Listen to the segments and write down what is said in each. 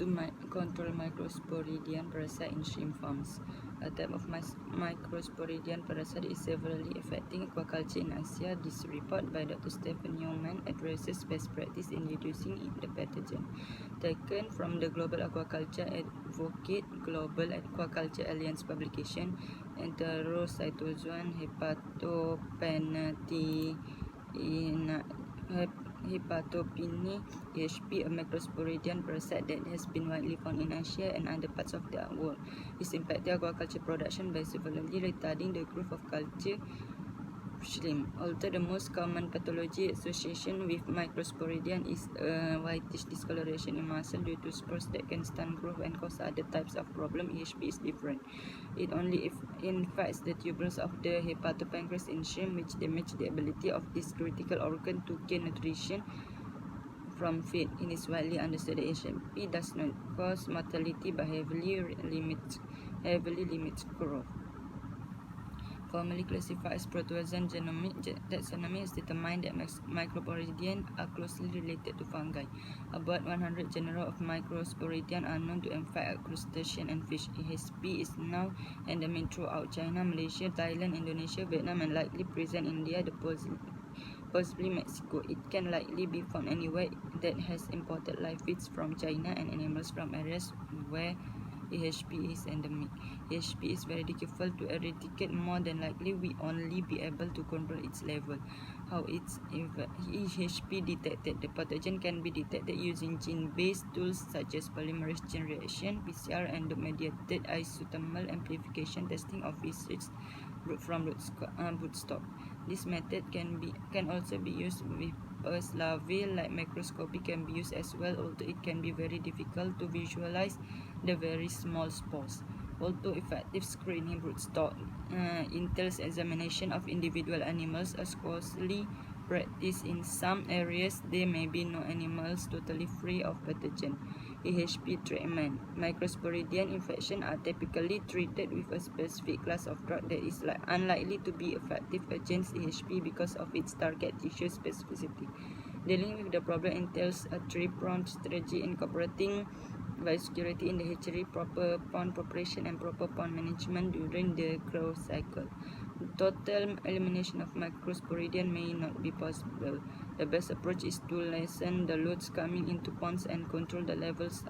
to control microsporidian parasite in shrimp farms. A type of microsporidian parasite is severely affecting aquaculture in Asia. This report by Dr. Stephen Newman addresses best practice in reducing the pathogen. Taken from the Global Aquaculture Advocate Global Aquaculture Alliance publication, Enterocytozoan hepatopini EHP, a microsporidian parasite that has been widely found in Asia and other parts of the world, is impacting aquaculture production by severely retarding the growth of culture shrimp. Although the most common pathology association with microsporidian is a whitish discoloration in muscle due to spores that can stunt growth and cause other types of problem, EHP is different. It only infects the tubules of the hepatopancreas in shrimp, which damage the ability of this critical organ to gain nutrition from feed. It is widely understood that EHP does not cause mortality but heavily limits growth. Formally classified as protozoan genomic taxonomy has determined that microsporidian are closely related to fungi. About 100 genera of microsporidian are known to infect crustaceans and fish. EHP is now endemic throughout China, Malaysia, Thailand, Indonesia, Vietnam, and likely present in India, possibly Mexico. It can likely be found anywhere that has imported live feeds from China and animals from areas where EHP is endemic. EHP is very difficult to eradicate. More than likely, we only be able to control its level. How is EHP detected? The pathogen can be detected using gene-based tools such as polymerase chain reaction, PCR, and mediated isothermal amplification testing of research from rootstock. This method can also be used with Pus larvae, like microscopy can be used as well, although it can be very difficult to visualize the very small spores. Although effective screening rootstock entails examination of individual animals, as closely practiced in some areas, there may be no animals totally free of pathogen. EHP treatment. Microsporidian infection are typically treated with a specific class of drug that is unlikely to be effective against EHP because of its target tissue specificity. Dealing with the problem entails a three-pronged strategy incorporating biosecurity in the hatchery, proper pond preparation, and proper pond management during the growth cycle. Total elimination of microsporidian may not be possible. The best approach is to lessen the loads coming into ponds and control the levels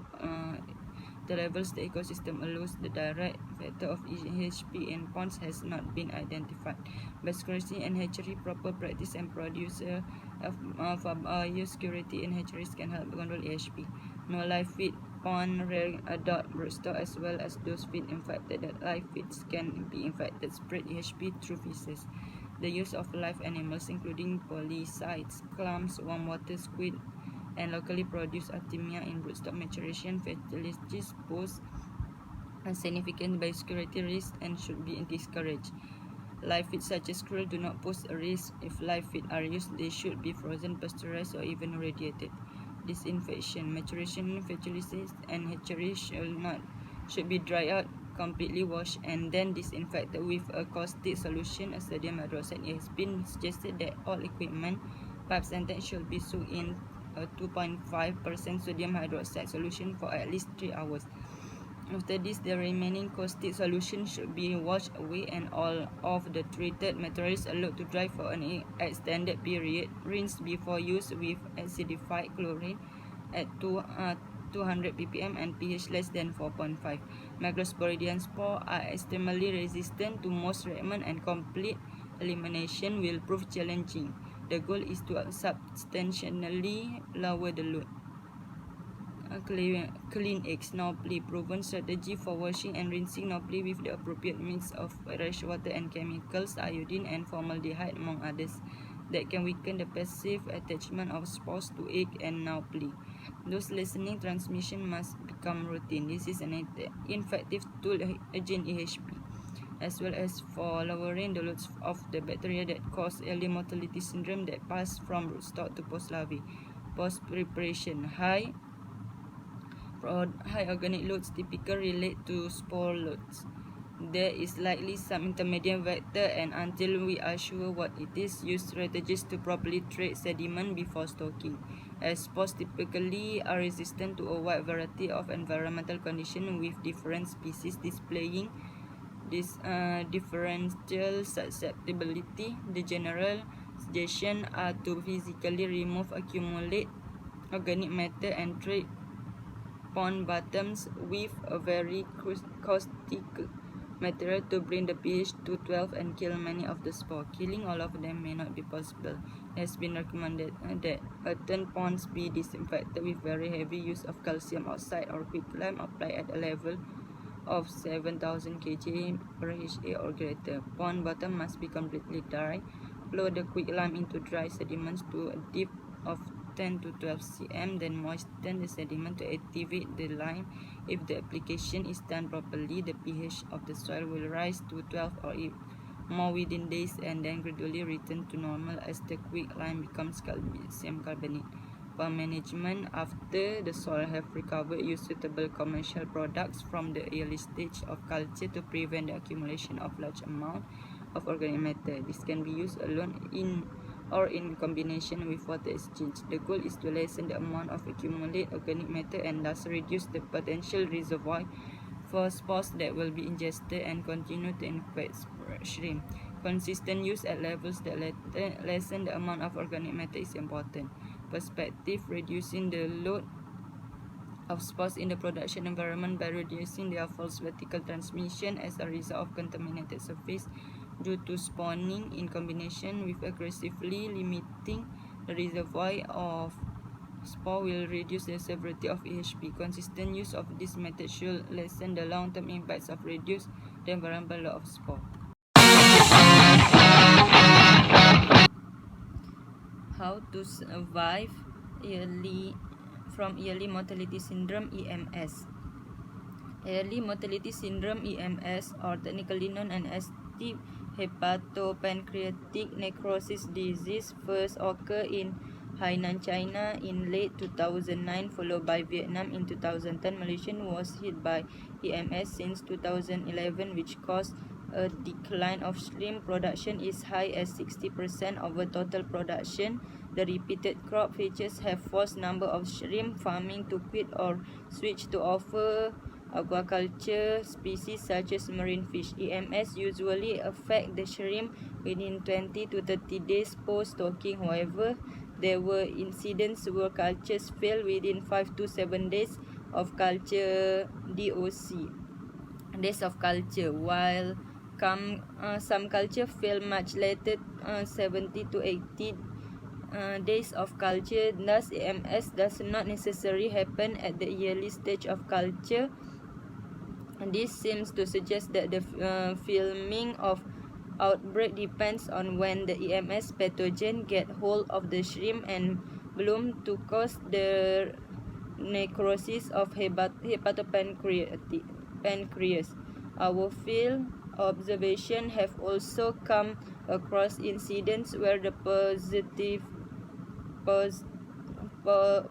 the ecosystem allows. The direct factor of EHP in ponds has not been identified. Biosecurity and hatchery, proper practice and producer of biosecurity in hatcheries can help control EHP. No live feed pond adult broodstock as well as those feed infected. The live feeds can be infected, spread EHP through feces. The use of live animals including polycytes, clams, warm water squid, and locally produced artemia in broodstock maturation facilities pose a significant biosecurity risk and should be discouraged. Live feeds such as krill do not pose a risk. If live feed are used, they should be frozen, pasteurized, or even irradiated. Disinfection. Maturation facilities and hatcheries should be dried out, completely washed, and then disinfected with a caustic solution, a sodium hydroxide. It has been suggested that all equipment, pipes, and tanks should be soaked in a 2.5% sodium hydroxide solution for at least 3 hours. After this, the remaining caustic solution should be washed away and all of the treated materials allowed to dry for an extended period. Rinse before use with acidified chlorine at 200 ppm and pH less than 4.5. Microsporidian spores are extremely resistant to most treatment, and complete elimination will prove challenging. The goal is to substantially lower the load. Clean eggs. Nopli. Proven strategy for washing and rinsing nopli with the appropriate mix of fresh water and chemicals, iodine and formaldehyde among others, that can weaken the passive attachment of spores to egg and nopli. Those lessening transmission must become routine. This is an effective tool against EHP, as well as for lowering the loads of the bacteria that cause early mortality syndrome that pass from rootstock to post larvae. Post preparation. High organic loads typically relate to spore loads. there is likely some intermediate vector, and until we are sure what it is, use strategies to properly treat sediment before stocking. As spores typically are resistant to a wide variety of environmental conditions, with different species displaying this differential susceptibility. The general suggestion are to physically remove accumulate organic matter and treat pond bottoms with a very caustic material to bring the pH to 12 and kill many of the spores. Killing all of them may not be possible. It has been recommended that earthen ponds be disinfected with very heavy use of calcium oxide or quicklime applied at a level of 7,000 kg per HA or greater. Pond bottom must be completely dry. Flow the quicklime into dry sediments to a depth of 10 to 12 cm, then moisten the sediment to activate the lime. If the application is done properly, the pH of the soil will rise to 12 or more within days and then gradually return to normal as the quicklime becomes calcium carbonate. For management, after the soil have recovered, use suitable commercial products from the early stage of culture to prevent the accumulation of large amount of organic matter. This can be used alone or in combination with water exchange. The goal is to lessen the amount of accumulated organic matter and thus reduce the potential reservoir for spores that will be ingested and continue to infect shrimp. Consistent use at levels that lessen the amount of organic matter is important. Perspective: reducing the load of spores in the production environment by reducing their false vertical transmission as a result of contaminated surface due to spawning, in combination with aggressively limiting the reservoir of spore, will reduce the severity of EHP. Consistent use of this method should lessen the long-term impacts of reduce the environmental load of spore. How to survive from early mortality syndrome (EMS). Early mortality syndrome (EMS), or technically known as deep hepatopancreatic necrosis disease, first occurred in Hainan, China in late 2009, followed by Vietnam in 2010. Malaysia was hit by EMS since 2011, which caused a decline of shrimp production as high as 60% over total production. The repeated crop failures have forced number of shrimp farming to quit or switch to other aquaculture species such as marine fish. EMS usually affect the shrimp within 20 to 30 days post-stocking. However, there were incidents where cultures fail within 5 to 7 days of culture DOC, days of culture, while some culture fail much later, 70 to 80 days of culture. Thus, EMS does not necessarily happen at the early stage of culture. This seems to suggest that the filming of outbreak depends on when the EMS pathogen get hold of the shrimp and bloom to cause the necrosis of hepatopancreas. Our field observation have also come across incidents where the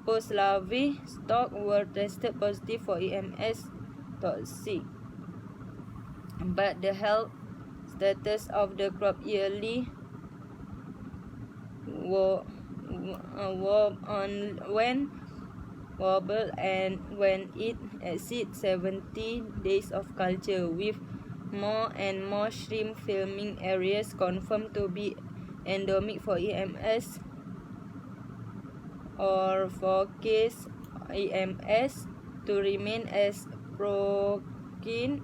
post-larvae stock were tested positive for EMS toxic, but the health status of the crop yearly wobble and when it exceeds 70 days of culture, with more and more shrimp filming areas confirmed to be endemic for EMS or for case EMS to remain as protein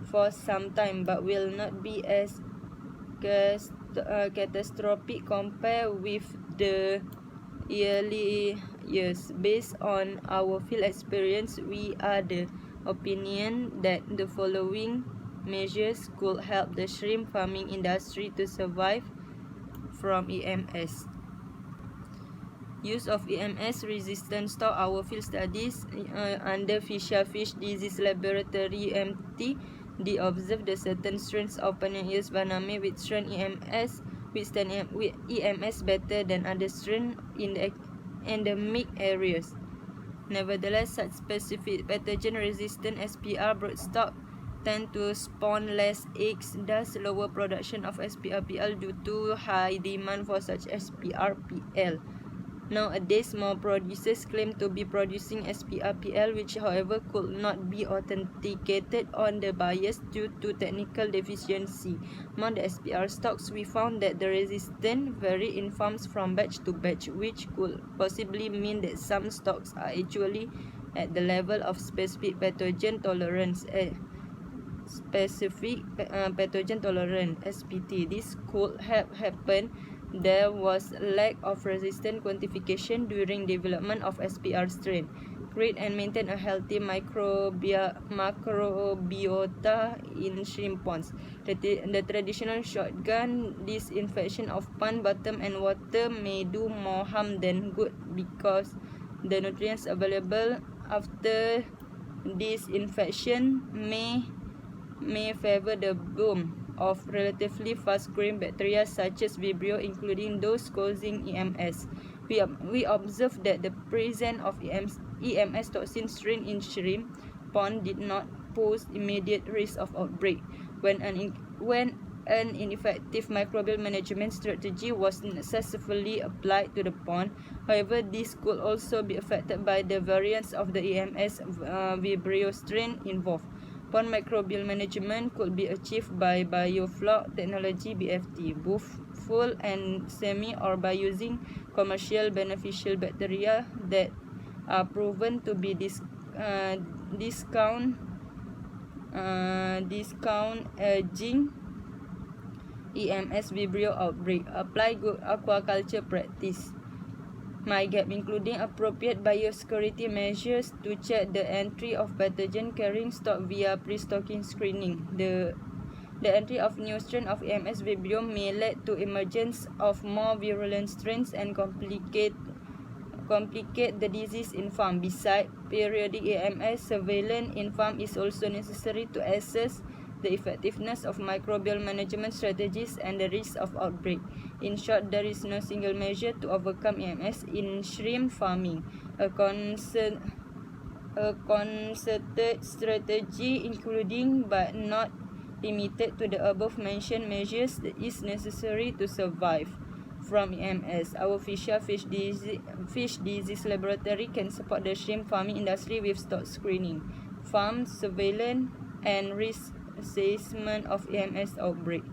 for some time, but will not be as catastrophic compared with the early years. Based on our field experience, we are the opinion that the following measures could help the shrimp farming industry to survive from EMS. Use of EMS-resistant stock. Our field studies under Fisher Fish Disease Laboratory (UMT) they observed that certain strains of Panagaeus vannamei with strain EMS withstand EMS better than other strains in the endemic areas. Nevertheless, such specific pathogen-resistant SPR broodstock tend to spawn less eggs, thus lower production of SPRPL due to high demand for such SPRPL. Nowadays, more producers claim to be producing SPRPL, which however could not be authenticated on the buyers due to technical deficiency. Among the SPR stocks, we found that the resistance vary in farms from batch to batch, which could possibly mean that some stocks are actually at the level of specific pathogen tolerance. SPT. This could have happened. There was lack of resistant quantification during development of SPR strain. Create and maintain a healthy macrobiota in shrimp ponds. The traditional shotgun disinfection of pond bottom and water may do more harm than good because the nutrients available after disinfection may favor the bloom of relatively fast-growing bacteria such as Vibrio, including those causing EMS. We observed that the presence of EMS toxin strain in shrimp pond did not pose immediate risk of outbreak when an ineffective microbial management strategy was successfully applied to the pond. However, this could also be affected by the variants of the EMS Vibrio strain involved. Pond microbial management could be achieved by biofloc technology (BFT), both full and semi, or by using commercial beneficial bacteria that are proven to be discouraging EMS Vibrio outbreak. Apply good aquaculture practice. MyGap, including appropriate biosecurity measures to check the entry of pathogen-carrying stock via pre-stocking screening. The entry of new strain of EMS Vibrio may lead to emergence of more virulent strains and complicate the disease in farm. Besides, periodic EMS surveillance in farm is also necessary to assess the effectiveness of microbial management strategies and the risk of outbreak. In short, there is no single measure to overcome EMS in shrimp farming. A concerted strategy, including but not limited to the above-mentioned measures, is necessary to survive from EMS. Our fish disease laboratory can support the shrimp farming industry with stock screening, farm surveillance, and risk assessment of EMS outbreak.